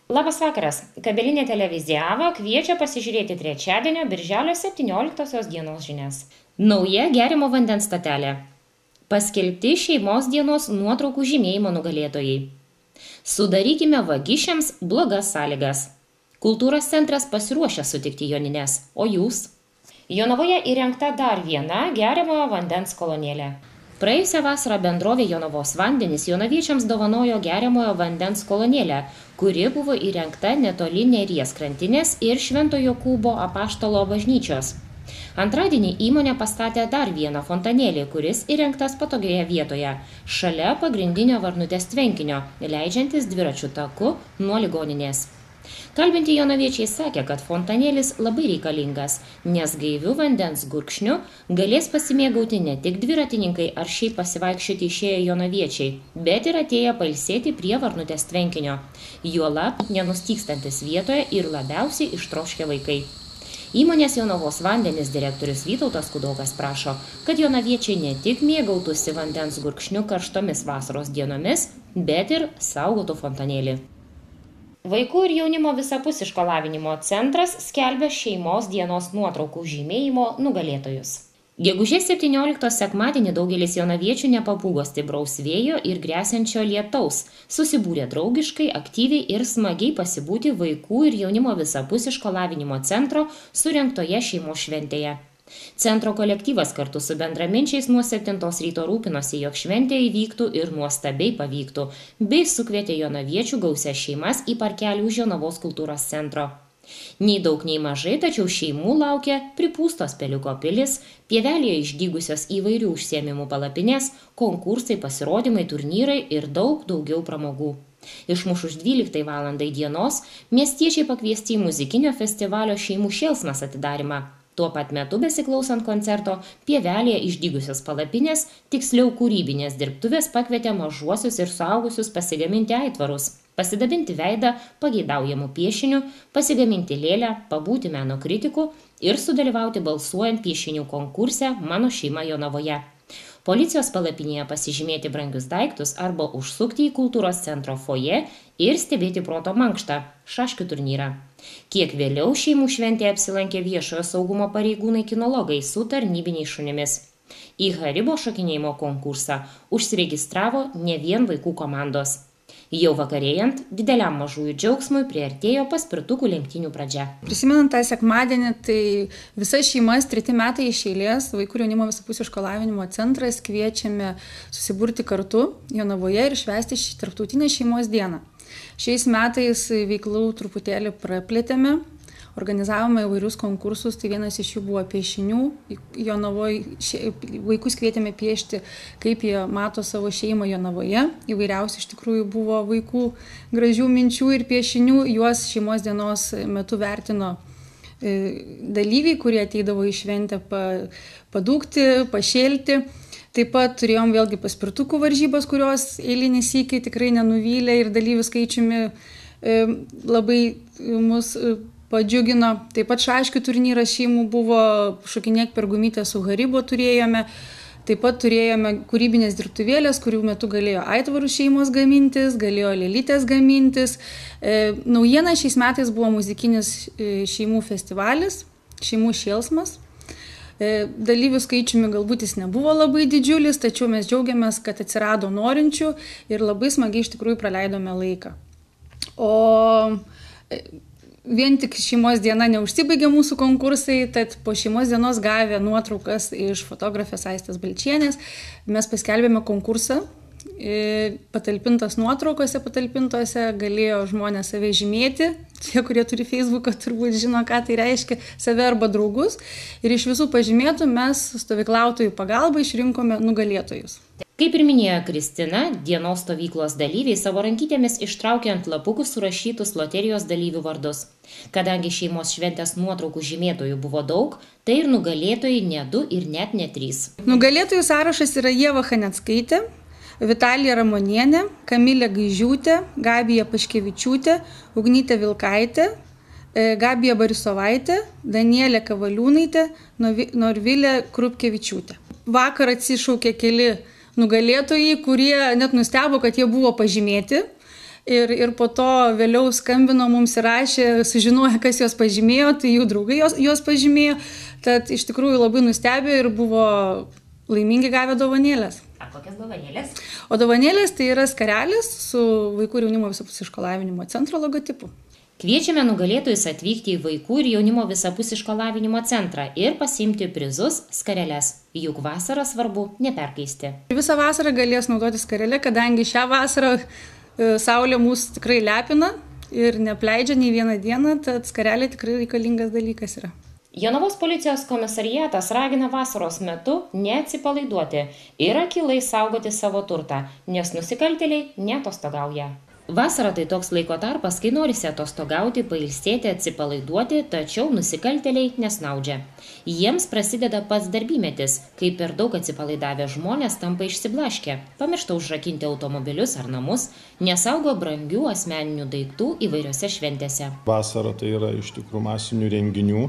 Labas vakaras. Kabelinė televizija AVA kviečia pasižiūrėti trečiadienio birželio 17 dienos žinias. Nauja geriamo vandens stotelė. Paskelbti šeimos dienos nuotraukų žymėjimo nugalėtojai. Sudarykime vagišiams blogas sąlygas. Kultūros centras pasiruošęs sutikti jonines, o jūs? Jonavoje įrengta dar viena geriamojo vandens kolonėlė. Praėjusią vasarą bendrovė Jonavos vandenys jonaviečiams dovanojo geriamojo vandens kolonėlę, kuri buvo įrengta netoli Neries krantinės ir Švento Jokūbo Apaštalo bažnyčios. Antradienį įmonė pastatė dar vieną fontanėlį, kuris įrengtas patogioje vietoje, šalia pagrindinio Varnutės tvenkinio, leidžiantis dviračių taku nuo ligoninės. Kalbinti jonaviečiai sakė, kad fontanėlis labai reikalingas, nes gaivių vandens gurkšnių galės pasimėgauti ne tik dviratininkai ar šiaip pasivaikščioti išėję jonaviečiai, bet ir atėję pailsėti prie Varnutės tvenkinio, juolab nenustykstantis vietoje ir labiausiai ištroškę vaikai. Įmonės Jonavos vandenys direktorius Vytautas Kudokas prašo, kad jonaviečiai ne tik mėgautųsi vandens gurkšnių karštomis vasaros dienomis, bet ir saugotų fontanėlį. Vaikų ir jaunimo visapusiško lavinimo centras skelbia šeimos dienos nuotraukų žymėjimo nugalėtojus. Gegužės 17 sekmadienį daugelis jonaviečių nepabūgo stipraus vėjo ir gresiančio lietaus, susibūrė draugiškai, aktyviai ir smagiai pasibūti vaikų ir jaunimo visapusiško lavinimo centro surengtoje šeimos šventėje. Centro kolektyvas kartu su bendraminčiais nuo 7 ryto rūpinosi, jog šventė įvyktų ir nuostabiai pavyktų, bei sukvietė jonaviečių gausias šeimas į parkelį už Jonavos kultūros centro. Nei daug, nei mažai, tačiau šeimų laukia pripūstos peliuko pilis, pievelėje išdygusios įvairių užsiėmimų palapinės, konkursai, pasirodymai, turnyrai ir daug daugiau pramogų. Išmušus 12 valandai dienos, miestiečiai pakviesti į muzikinio festivalio Šeimų šėlsmas atidarymą. Tuo pat metu besiklausant koncerto, pievelėje išdygusios palapinės, tiksliau kūrybinės dirbtuvės pakvietė mažuosius ir suaugusius pasigaminti aitvarus, pasidabinti veidą pageidaujamų piešinių, pasigaminti lėlę, pabūti meno kritikų ir sudalyvauti balsuojant piešinių konkurse Mano šeima Jonavoje. Policijos palapinėje pasižymėti brangius daiktus arba užsukti į kultūros centro foje ir stebėti proto mankštą – šaškių turnyrą. Kiek vėliau šeimų šventėje apsilankė viešojo saugumo pareigūnai kinologai su tarnybiniais šunimis. Į Haribo šokinėjimo konkursą užsiregistravo ne vien vaikų komandos. Jau vakarėjant, dideliam mažųjų džiaugsmui priartėjo paspirtukų lenktynių pradžia. Prisimenant tą sekmadienį, tai visas šeimas 3 metai iš eilės Vaikų ir jaunimo visapusiško lavinimo centras kviečiame susiburti kartu Jonavoje ir švęsti tarptautinę šeimos dieną. Šiais metais veiklų truputėlį praplėtėme, organizavome įvairius konkursus, tai vienas iš jų buvo piešinių. Jonavoje vaikus kvietėme piešti, kaip jie mato savo šeimą Jonavoje. Įvairiausių iš tikrųjų buvo vaikų gražių minčių ir piešinių. Juos šeimos dienos metu vertino dalyviai, kurie ateidavo į šventę padūkti, pašėlti. Taip pat turėjom vėlgi paspirtukų varžybas, kurios eilinį sykį tikrai nenuvylė ir dalyvių skaičiumi labai mus padžiugino. Taip pat šaškių turnyras šeimų buvo, šokinėk per gumytę su Haribo turėjome. Taip pat turėjome kūrybinės dirbtuvėlės, kurių metu galėjo aitvarų šeimos gamintis, galėjo lėlytės gamintis. Naujiena šiais metais buvo muzikinis šeimų festivalis, Šeimų šėlsmas. Dalyvių skaičiumi galbūt jis nebuvo labai didžiulis, tačiau mes džiaugiamės, kad atsirado norinčių ir labai smagiai iš tikrųjų praleidome laiką. O vien tik šeimos diena neužsibaigė mūsų konkursai, tad po šeimos dienos gavę nuotraukas iš fotografės Aistės Balčienės, mes paskelbėme konkursą. Patalpintose galėjo žmonės save žymėti. Tie, kurie turi Facebooką, turbūt žino, ką tai reiškia, save arba draugus. Ir iš visų pažymėtų mes stovyklautojų pagalba išrinkome nugalėtojus. Kaip ir minėjo Kristina, dienos stovyklos dalyviai savo rankytėmis ištraukė ant lapukų surašytus loterijos dalyvių vardus. Kadangi šeimos šventės nuotraukų žymėtojų buvo daug, tai ir nugalėtojai ne 2 ir net ne 3. Nugalėtojų sąrašas yra Ieva Haneckaitė, Vitalija Ramonienė, Kamilė Gaižiūtė, Gabija Paškevičiūtė, Ugnytė Vilkaitė, Gabija Barisovaitė, Danielė Kavaliūnaitė, Norvilė Krupkevičiūtė. Vakar atsišaukė keli nugalėtojai, kurie net nustebo, kad jie buvo pažymėti. ir po to vėliau skambino mums ir rašė, sužinojo, kas juos pažymėjo, tai jų draugai juos pažymėjo. Tad iš tikrųjų labai nustebė ir buvo laimingi gavę dovanėlės. A kokias dovanėlės? O dovanėlės tai yra skarelis su vaikų ir jaunimo visapusiško lavinimo centro logotipu. Kviečiame nugalėtojus atvykti į vaikų ir jaunimo visapusiško lavinimo centrą ir pasiimti prizus skareles. Juk vasarą svarbu neperkaisti. Visą vasarą galės naudoti skarelę, kadangi šią vasarą saulė mūsų tikrai lepina ir nepleidžia nei vieną dieną, tad skarelė tikrai reikalingas dalykas yra. Jonavos policijos komisariatas ragina vasaros metu neatsipalaiduoti ir akylai saugoti savo turtą, nes nusikaltėliai neatostogauja. Vasara tai toks laiko tarpas, kai norisi atostogauti, pailsėti, atsipalaiduoti, tačiau nusikaltėliai nesnaudžia. Jiems prasideda pats darbymetis, kai per daug atsipalaidavę žmonės tampa išsiblaškę, pamiršta užrakinti automobilius ar namus, nesaugo brangių asmeninių daiktų įvairiose šventėse. Vasara tai yra iš tikrųjų masinių renginių,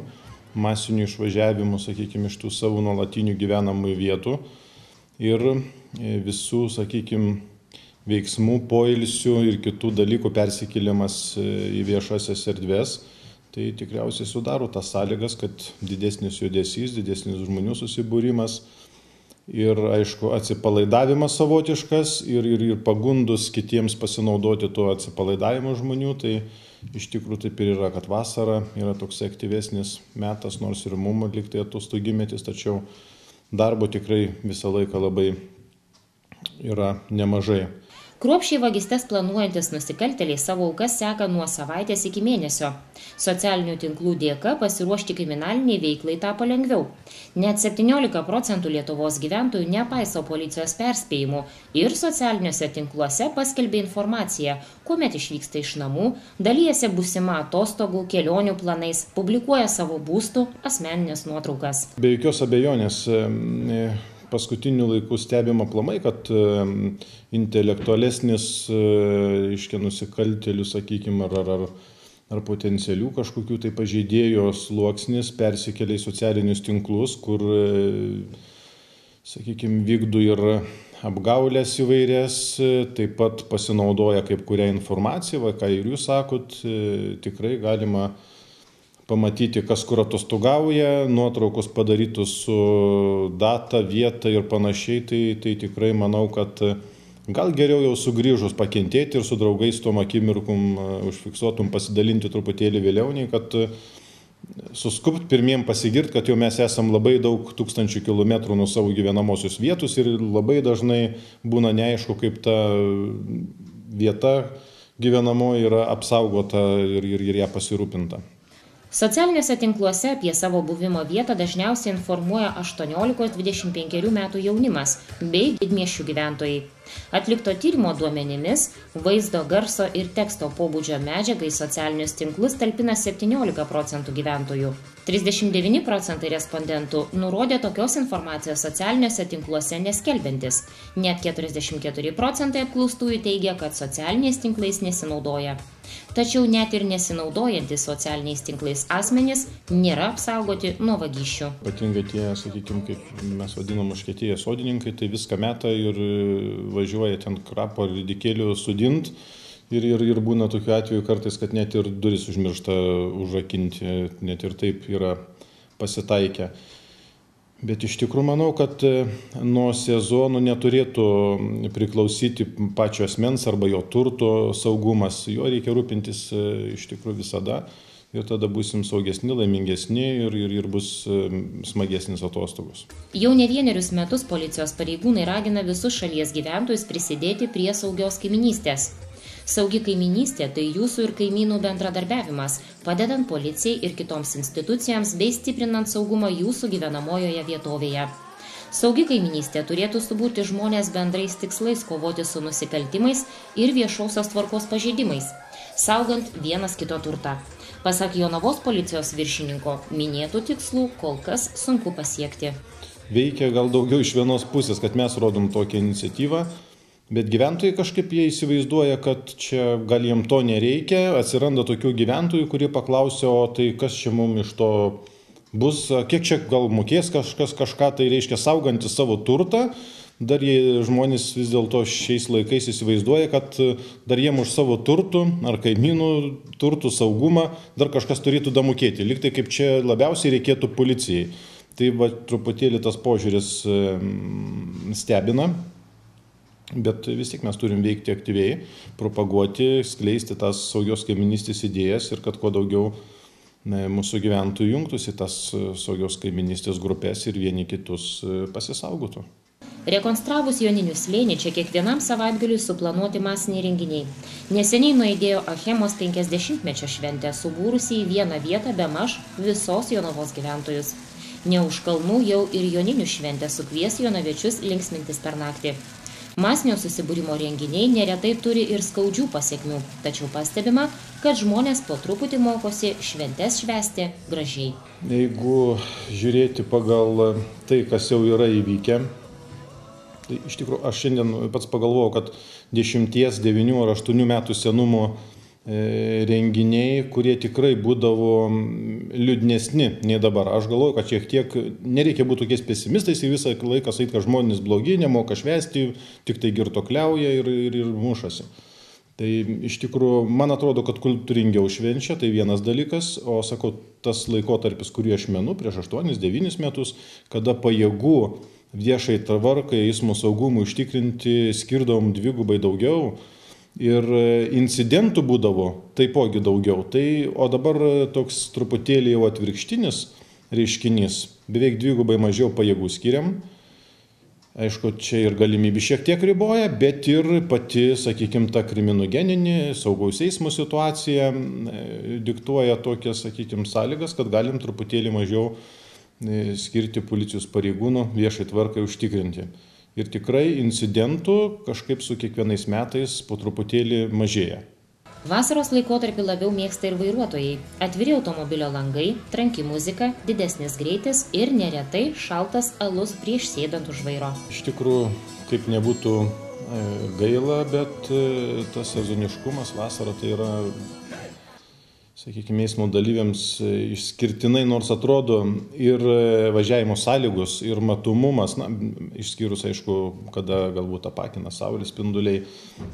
masinių išvažiavimų, sakykime, iš tų savo nuolatinių gyvenamų vietų ir visų, sakykime, veiksmų, poilsių ir kitų dalykų persikėlimas į viešasias erdvės, tai tikriausiai sudaro tas sąlygas, kad didesnis judesys, didesnis žmonių susibūrimas ir, aišku, atsipalaidavimas savotiškas ir pagundus kitiems pasinaudoti tuo atsipalaidavimu žmonių, tai iš tikrųjų taip ir yra, kad vasara yra toks aktyvesnis metas, nors ir mum liktai atostogimetis, tačiau darbo tikrai visą laiką labai yra nemažai. Kruopščiai vagystes planuojantis nusikaltėliai savo aukas seka nuo savaitės iki mėnesio. Socialinių tinklų dėka pasiruošti kriminaliniai veiklai tapo lengviau. Net 17% Lietuvos gyventojų nepaiso policijos perspėjimų ir socialiniuose tinkluose paskelbė informaciją, kuomet išvyksta iš namų, dalijasi būsima atostogų, kelionių planais, publikuoja savo būstų asmeninės nuotraukas. Be jokios abejonės, paskutiniu laiku stebima aplamai, kad intelektualesnis nusikaltėlių, sakykime, ar potencialių kažkokių tai pažeidėjų sluoksnis persikelia į socialinius tinklus, kur, sakykime, vykdo ir apgaulės įvairias, taip pat pasinaudoja kaip kurią informaciją, va, ką ir jūs sakot, tikrai galima pamatyti, kas kur atostogauja, nuotraukos padarytus su data, vieta ir panašiai, tai tikrai manau, kad gal geriau jau sugrįžus pakentėti ir su draugais tom akimirkom užfiksuotum pasidalinti truputėlį vėliau, nei kad suskupt pirmiem pasigirti, kad jau mes esam labai daug tūkstančių kilometrų nuo savo gyvenamosios vietos ir labai dažnai būna neaišku, kaip ta vieta gyvenamoji yra apsaugota ir ją pasirūpinta. Socialiniuose tinkluose apie savo buvimo vietą dažniausiai informuoja 18–25 metų jaunimas bei didmiesčių gyventojai. Atlikto tyrimo duomenimis vaizdo, garso ir teksto pobūdžio medžiagą į socialinius tinklus talpina 17% gyventojų. 39% respondentų nurodė tokios informacijos socialiniuose tinkluose neskelbiantis. Net 44% apklaustųjų teigia, kad socialiniais tinklais nesinaudoja. Tačiau net ir nesinaudojantis socialiniais tinklais asmenys nėra apsaugoti nuo vagysčių. Ypatingai tie, sakykime, kaip mes vadinam užkietėję sodininkai, tai viską meta ir važiuoja ten krapo ar ridikėlių sudint. Ir būna tokių atvejų kartais, kad net ir duris užmiršta užrakinti, net ir taip yra pasitaikę. Bet iš tikrųjų manau, kad nuo sezonų neturėtų priklausyti pačio asmens arba jo turto saugumas. Jo reikia rūpintis iš tikrųjų visada ir tada būsim saugesni, laimingesni ir bus smagesnis atostogos. Jau ne vienerius metus policijos pareigūnai ragina visus šalies gyventojus prisidėti prie saugios kaiminystės. Saugi kaiminystė tai jūsų ir kaimynų bendradarbiavimas, padedant policijai ir kitoms institucijams bei stiprinant saugumą jūsų gyvenamojoje vietovėje. Saugi kaiminystė turėtų suburti žmonės bendrais tikslais kovoti su nusikaltimais ir viešosios tvarkos pažeidimais, saugant vienas kito turtą. Pasak Jonavos policijos viršininko, minėtų tikslų kol kas sunku pasiekti. Veikia gal daugiau iš vienos pusės, kad mes rodom tokią iniciatyvą, bet gyventojai kažkaip jie įsivaizduoja, kad čia gal jiem to nereikia, atsiranda tokių gyventojų, kurie paklausia, o tai kas čia mums iš to bus, kiek čia gal mokės kažkas kažką, tai reiškia saugantis savo turtą, dar žmonės vis dėlto šiais laikais įsivaizduoja, kad dar jiem už savo turtų ar kaimynų turtų saugumą dar kažkas turėtų damokėti. Liktai kaip čia labiausiai reikėtų policijai. Tai va, truputėlį tas požiūris stebina, bet vis tik mes turim veikti aktyviai, propaguoti, skleisti tas saugios kaiminystės idėjas ir kad kuo daugiau mūsų gyventojų jungtųsi tas saugios kaiminystės grupės ir vieni kitus pasisaugotų. Rekonstravus Joninių slėnį čia kiekvienam savaitgaliui suplanuoti masiniai renginiai. Neseniai nuaidėjo Achemos 50-mečio šventę, subūrusi į vieną vietą bemaž visos Jonavos gyventojus. Ne už kalnų jau ir Joninių šventę sukvies jonaviečius linksmintis per naktį. Masinio susibūrimo renginiai neretai turi ir skaudžių pasekmių, tačiau pastebima, kad žmonės po truputį mokosi šventes švęsti gražiai. Jeigu žiūrėti pagal tai, kas jau yra įvykę, tai iš tikrųjų aš šiandien pats pagalvojau, kad 10, 9 ar 8 metų senumo renginiai, kurie tikrai būdavo liūdnesni nei dabar. Aš galvoju, kad šiek tiek nereikia būti tokiais pesimistais ir visą laiką sakyti, kad žmonės blogi, nemoka švęsti, tik tai girtokliauja ir mušasi. Tai iš tikrųjų, man atrodo, kad kultūringiau švenčia, tai vienas dalykas, o sakau, tas laikotarpis, kurį aš menu prieš 8-9 metus, kada pajėgų viešai tvarkai, eismo saugumui užtikrinti skirdavom dvigubai daugiau, ir incidentų būdavo taipogi daugiau. O dabar toks truputėlį jau atvirkštinis reiškinys. Beveik dvigubai mažiau pajėgų skiriam. Aišku, čia ir galimybė šiek tiek riboja, bet ir pati, sakykime, ta kriminogeninė saugaus eismo situacija diktuoja tokias, sakykime, sąlygas, kad galim truputėlį mažiau skirti policijos pareigūnų viešai tvarkai užtikrinti. Ir tikrai incidentų kažkaip su kiekvienais metais po truputėlį mažėja. Vasaros laikotarpį labiau mėgsta ir vairuotojai. Atviri automobilio langai, tranki muzika, didesnis greitis ir neretai šaltas alus prieš sėdant už vairo. Iš tikrųjų, kaip nebūtų gaila, bet tas sezoniškumas vasara tai yra, sakykime, eismo dalyviams išskirtinai, nors atrodo ir važiavimo sąlygos, ir matomumas, išskyrus, aišku, kada galbūt apakina saulės spinduliai,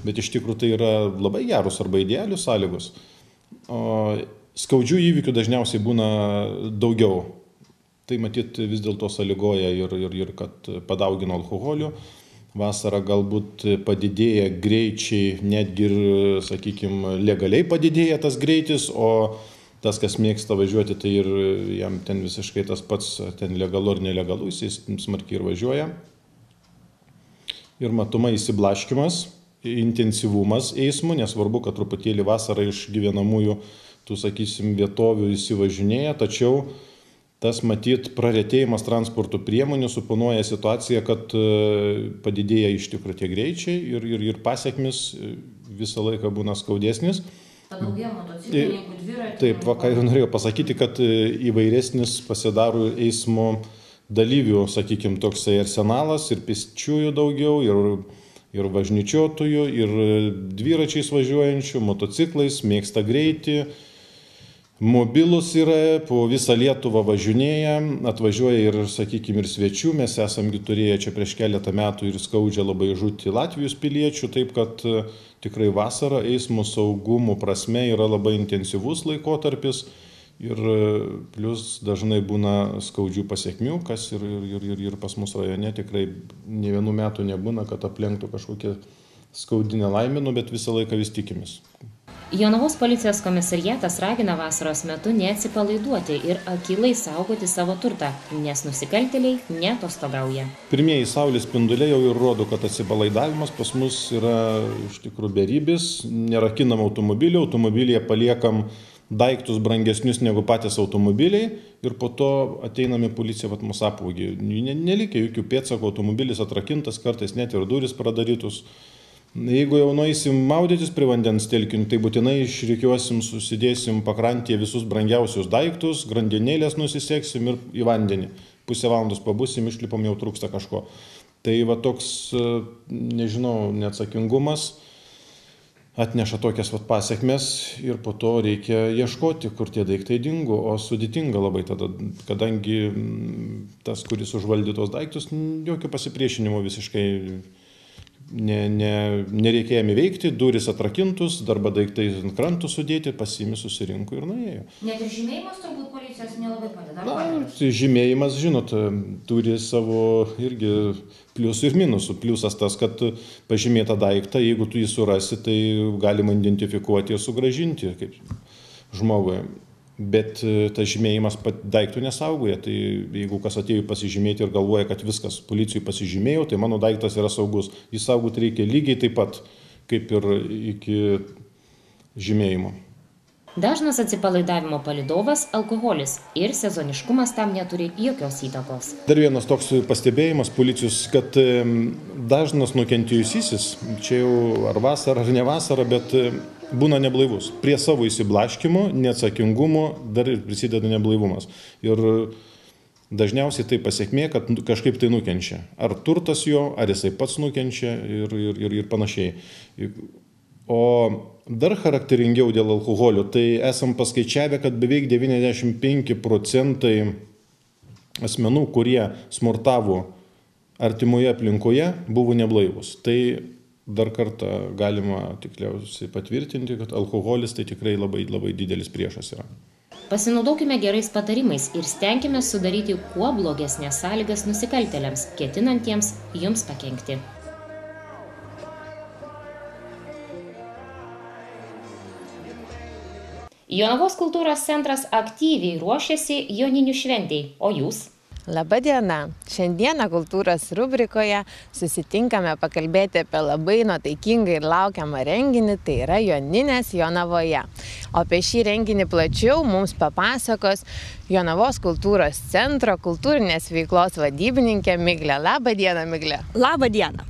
bet iš tikrųjų tai yra labai geros arba idealios sąlygos. O skaudžių įvykių dažniausiai būna daugiau. Tai matyt vis dėlto sąlygoja ir kad padaugino alkoholio. Vasarą galbūt padidėja greičiai, netgi ir, sakykime, legaliai padidėja tas greitis, o tas, kas mėgsta važiuoti, tai ir jam ten visiškai tas pats, ten legalu ar nelegalu, jis smarkiai ir važiuoja. Ir matomai įsiblaškimas, intensyvumas eismo, nesvarbu, kad truputėlį vasarą iš gyvenamųjų tų, sakysim, vietovių įsivažinėja, tačiau tas matyt praretėjimas transporto priemonių suponuoja situaciją, kad padidėja iš tikrųjų tie greičiai ir pasiekmis visą laiką būna skaudesnis. Padaugėjo motociklininkų, dviratininkų. Taip, ką jau norėjau pasakyti, kad įvairesnis pasidaro eismo dalyvių, sakykime, toksai arsenalas ir pėsčiųjų daugiau, ir važnyčiotojų, ir dviračiais važiuojančių, motociklais, mėgsta greitį. Mobilus yra, po visą Lietuvą važinėja, atvažiuoja ir, sakykime, ir svečių. Mes esame turėję čia prieš keletą metų ir skaudžią labai žūti Latvijos piliečių, taip kad tikrai vasara eismo saugumo prasme yra labai intensyvus laikotarpis ir plus dažnai būna skaudžių pasiekmių, kas ir pas mus rajone tikrai ne vienų metų nebūna, kad aplenktų kažkokią skaudinę laimę, bet visą laiką vis tikimės. Jonavos policijos komisariatas ragina vasaros metu neatsipalaiduoti ir akylai saugoti savo turtą, nes nusikaltėliai neatostogauja. Pirmieji saulės spinduliai jau ir rodo, kad atsipalaidavimas pas mus yra iš tikrųjų beribis, nerakinam automobilyje paliekam daiktus brangesnius negu patys automobiliai ir po to ateiname policija mus apvogė. Nelikė jokių pėdsakų, automobilis atrakintas, kartais net ir durys pradarytus. Jeigu jau nueisim maudytis prie vandens telkinių, tai būtinai išrikiuosim, susidėsim pakrantėje visus brangiausius daiktus, grandinėlės nusiseksim ir į vandenį. Pusę valandos pabusim, išlipom, jau trūksta kažko. Tai va toks, nežinau, neatsakingumas. atneša tokias pasekmes ir po to reikia ieškoti, kur tie daiktai dingo, o sudėtinga labai tada, kadangi tas, kuris užvaldė tos daiktus, jokio pasipriešinimo visiškai nereikėjo jam įveikti, durys atrakintus, darba daiktai ant krantų sudėti, pasiimi, susirinko ir nuėjo. Net ir žymėjimas turbūt policijos nelabai padeda. Na, žymėjimas, žinot, turi savo irgi pliusų ir minusų. Pliusas tas, kad pažymėtą daiktą, jeigu tu jį surasi, tai galima identifikuoti ir sugrąžinti kaip žmogui. Bet tas žymėjimas daiktų nesaugoja, tai jeigu kas atėjo pasižymėti ir galvoja, kad viskas policijai pasižymėjo, tai mano daiktas yra saugus. Jį saugoti reikia lygiai taip pat, kaip ir iki žymėjimo. Dažnas atsipalaidavimo palydovas – alkoholis ir sezoniškumas tam neturi jokios įtakos. Dar vienas toks pastebėjimas policijos, kad dažnas nukentėjusysis, čia jau ar vasara, ar ne vasara, bet būna neblaivus. Prie savo įsiblaškymo, neatsakingumo dar ir prisideda neblaivumas. Ir dažniausiai tai pasiekmė, kad kažkaip tai nukenčia. Ar turtas jo, ar jisai pats nukenčia ir panašiai. O dar charakteringiau dėl alkoholio, tai esam paskaičiavę, kad beveik 95% asmenų, kurie smurtavo artimoje aplinkoje, buvo neblaivus. Tai dar kartą galima tikriausiai patvirtinti, kad alkoholis tai tikrai labai, labai didelis priešas yra. Pasinaudokime gerais patarimais ir stenkime sudaryti kuo blogesnės sąlygas nusikaltėliams, ketinantiems jums pakenkti. Jonavos kultūros centras aktyviai ruošiasi Joninių šventei, o jūs? Labadiena! Šiandieną kultūros rubrikoje susitinkame pakalbėti apie labai nuotaikingą ir laukiamą renginį, tai yra Joninės Jonavoje. O apie šį renginį plačiau mums papasakos Jonavos kultūros centro kultūrinės veiklos vadybininkė Miglė. Labadiena, Miglė! Labadiena!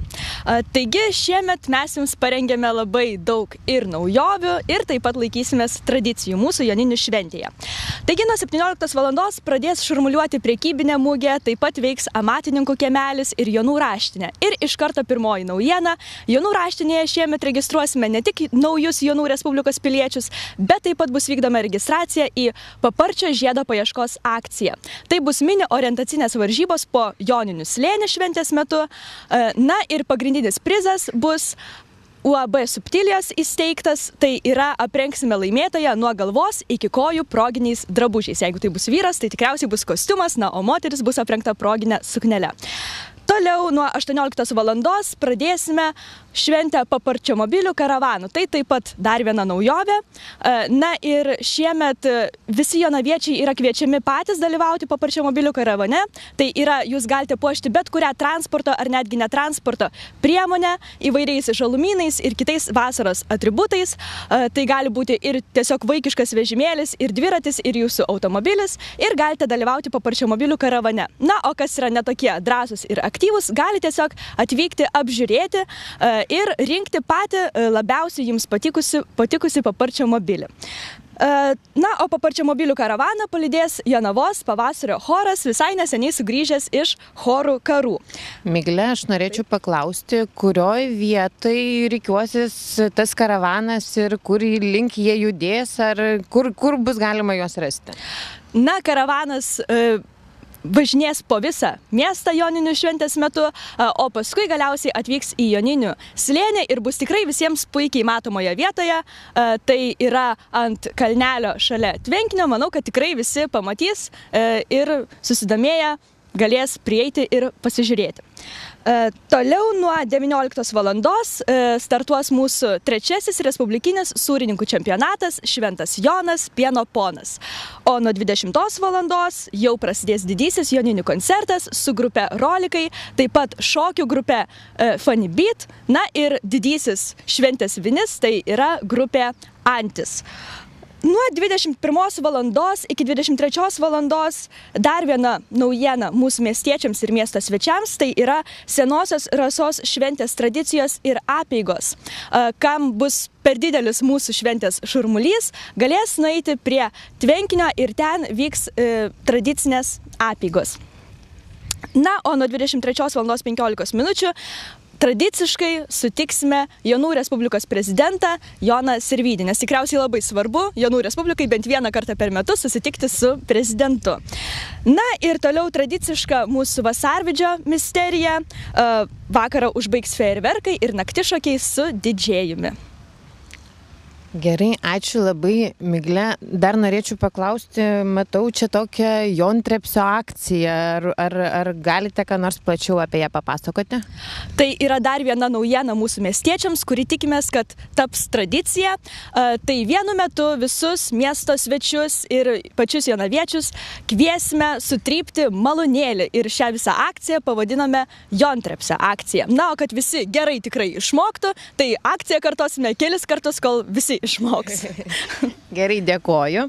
Taigi šiemet mes jums parengėme labai daug ir naujovių ir taip pat laikysimės tradicijų mūsų Joninių šventėje. Taigi nuo 17 valandos pradės šurmuliuoti prekybinė mugė, taip pat veiks amatininkų kiemelis ir Jonų raštinė. Ir iš karto pirmoji naujiena, Jonų raštinėje šiemet registruosime ne tik naujus Jonų Respublikos piliečius, bet taip pat bus vykdoma registracija į Paparčio žiedo paieškos akciją. Tai bus mini orientacinės varžybos po Joninių slėnį šventės metu. Na ir pagrindinis prizas bus UAB Subtilijos įsteigtas, tai yra aprengsime laimėtoją nuo galvos iki kojų proginiais drabužiais. Jeigu tai bus vyras, tai tikriausiai bus kostiumas, na, o moteris bus aprengta proginė suknele. Toliau nuo 18 valandos pradėsime šventę Paparčiomobilių karavanų. Tai taip pat dar viena naujovė. Na ir šiemet visi jonaviečiai yra kviečiami patys dalyvauti Paparčiomobilių karavane. Tai yra, jūs galite puošti bet kurią transporto ar netgi netransporto priemonę įvairiais žalumynais ir kitais vasaros atributais. Tai gali būti ir tiesiog vaikiškas vežimėlis, ir dviratis, ir jūsų automobilis. Ir galite dalyvauti Paparčiomobilių karavane. Na, o kas yra netokie drąsūs ir aktyvūs, gali tiesiog atvykti, apžiūrėti ir rinkti patį labiausiai jums patikusi Paparčiomobilį. Na, o Paparčiomobilių karavaną palydės Jonavos pavasario choras, visai neseniai sugrįžęs iš chorų karų. Miglė, aš norėčiau paklausti, kurioj vietoj rikiuosis tas karavanas ir kur link jie judės, ar kur bus galima juos rasti? Na, karavanas važinės po visą miestą Joninių šventės metu, o paskui galiausiai atvyks į Joninių slėnį ir bus tikrai visiems puikiai matomoje vietoje. Tai yra ant kalnelio šalia tvenkinio. Manau, kad tikrai visi pamatys ir susidomėję galės prieiti ir pasižiūrėti. Toliau nuo 19 valandos startuos mūsų trečiasis respublikinis sūrininkų čempionatas Šventas Jonas pieno ponas. O nuo 20 valandos jau prasidės didysis Joninių koncertas su grupe Rolikai, taip pat šokių grupe Funny Beat, na ir didysis šventės vinis, tai yra grupė Antis. Nuo 21 valandos iki 23 valandos dar viena naujiena mūsų miestiečiams ir miesto svečiams, tai yra senosios Rasos šventės tradicijos ir apeigos. Kam bus per didelis mūsų šventės šurmulys, galės nueiti prie tvenkinio ir ten vyks tradicinės apeigos. Na, o nuo 23 valandos 15 minučių tradiciškai sutiksime Jonų Respublikos prezidentą Joną Sirvydį, nes tikriausiai labai svarbu Jonų Respublikai bent vieną kartą per metus susitikti su prezidentu. Na ir toliau tradiciška mūsų vasarvidžio misterija. Vakarą užbaigs fejerverkai ir naktišokiai su didžėjumi. Gerai, ačiū labai, Migle. Dar norėčiau paklausti, matau čia tokią Jontrepsio akciją. Ar galite ką nors plačiau apie ją papasakoti? Tai yra dar viena naujiena mūsų miestiečiams, kuri tikimės, kad taps tradicija. Tai vienu metu visus miesto svečius ir pačius jonaviečius kviesime sutrypti malūnėlį. Ir šią visą akciją pavadiname Jontrepsio akcija. Na, o kad visi gerai tikrai išmoktų, tai akciją kartosime kelis kartus, kol visi išmoks. Gerai, dėkoju.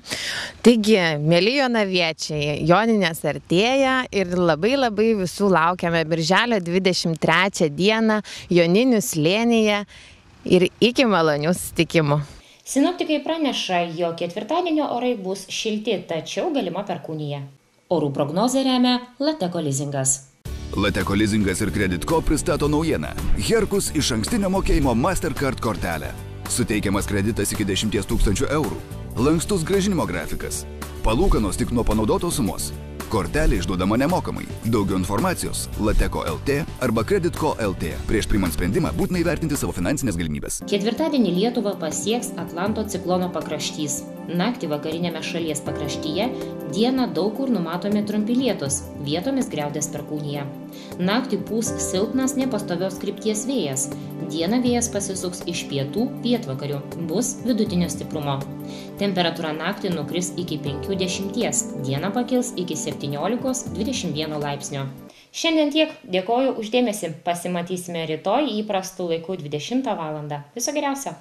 Taigi, mėly jonaviečiai, Joninės artėja ir labai visų laukiame birželio 23 dieną Joninių slėnyje ir iki malonių susitikimų. Sinoptikai praneša, jog ketvirtadienio orai bus šilti, tačiau galima perkūnija. Orų prognozę remia Lateko lizingas. Lateko lizingas ir Kreditko pristato naujieną. Herkus išankstinio mokėjimo Mastercard kortelę. Suteikiamas kreditas iki 10 000 eurų. Lankstus grąžinimo grafikas. Palūkanos tik nuo panaudotos sumos. Kortelė išduodama nemokamai. Daugiau informacijos Lateko LT arba Kreditko LT. Prieš priimant sprendimą būtina įvertinti savo finansinės galimybės. Ketvirtadienį Lietuvą pasieks Atlanto ciklono pakraštys. Naktį vakarinėme šalies pakraštyje dieną daug kur numatomi trumpi lietūs, vietomis griaudės perkūnija. Naktį pūs silpnas nepastovios krypties vėjas. Dieną vėjas pasisuks iš pietų pietvakarių, bus vidutinio stiprumo. Temperatūra naktį nukris iki 5–10, dieną pakils iki 17–21 laipsnio. Šiandien tiek, dėkoju už dėmesį, pasimatysime rytoj įprastų laikų 20 val. Viso geriausio.